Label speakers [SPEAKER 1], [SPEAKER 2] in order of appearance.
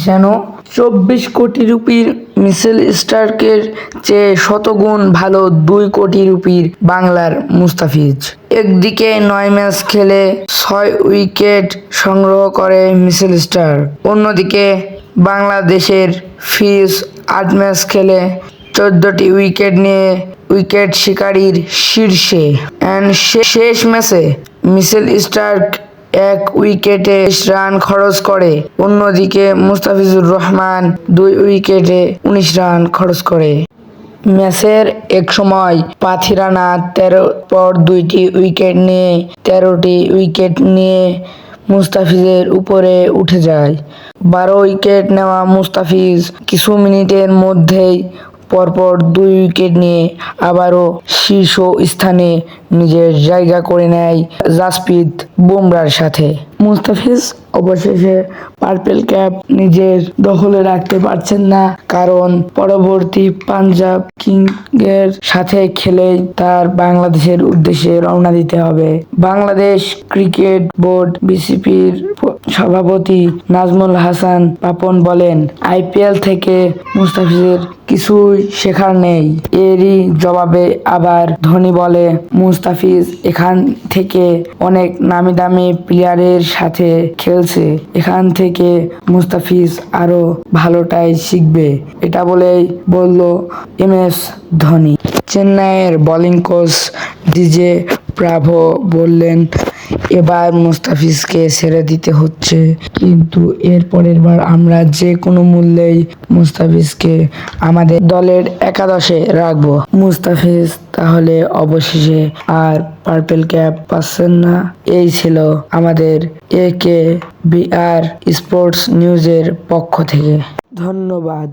[SPEAKER 1] যেন 24 কোটি রুপির মিচেল স্টার্কের চেয়ে শতগুণ ভালো 2 কোটি রুপির বাংলার মুস্তাফিজ। একদিকে 9 ম্যাচ খেলে 6 উইকেট সংগ্রহ করে মিচেল স্টার্ক, অন্যদিকে বাংলাদেশের ফিজ 8 ম্যাচ খেলে 14টি উইকেট নিয়ে উইকেট শিকারির শীর্ষে। শেষ ম্যাচে মিচেল স্টার্ক 1 উইকেটে 20 রান খরচ করে, অন্যদিকে মুস্তাফিজুর রহমান 2 উইকেটে 19 রান খরচ করে। ম্যাচের একসময় পাথিরানা 13 পর 2টি উইকেট নিয়ে 13টি উইকেট নিয়ে মুস্তাফিজের উপরে উঠে যায়। 12 উইকেট নেওয়া মুস্তাফিজ কিছু মিনিটের মধ্যেই পরপর 2 উইকেট নিয়ে আবারও শীর্ষ স্থানে নিজের জায়গা করে নেয় জাসপ্রীত বুমরাহর সাথে। মুস্তাফিজ অবশেষে পার্পেল ক্যাপ নিজের দখলে রাখতে পারছেন না, কারণ পরবর্তী পাঞ্জাব কিংসের সাথে খেলেই তার বাংলাদেশের উদ্দেশ্যে রওনা দিতে হবে। বাংলাদেশ ক্রিকেট বোর্ড বিসিবির সভাপতি নাজমুল হাসান পাপন বলেন, আইপিএল থেকে মুস্তাফিজের কিছুই শেখার নেই। এরই জবাবে আবার ধোনি বলে, মুস্তাফিজ এখান থেকে অনেক নামি দামি প্লেয়ারের সাথে খেলছে, এখান থেকে মুস্তাফিজ আরো ভালোটাই শিখবে। এটা বলেই বলল MS ধোনি। চেন্নাইয়ের বোলিং কোচ ডিজে ব্রাভো বললেন, এবার মুস্তাফিজকে ছেড়ে দিতে হচ্ছে, কিন্তু এর পরের বার আমরা যে কোনো মূল্যেই মুস্তাফিজকে আমাদের দলের একাদশে রাখবো। মুস্তাফিজ তাহলে অবশেষে আর পার্পেল ক্যাপ পাচ্ছেন না। এই ছিল আমাদের AKBR স্পোর্টস নিউজের পক্ষ থেকে। ধন্যবাদ।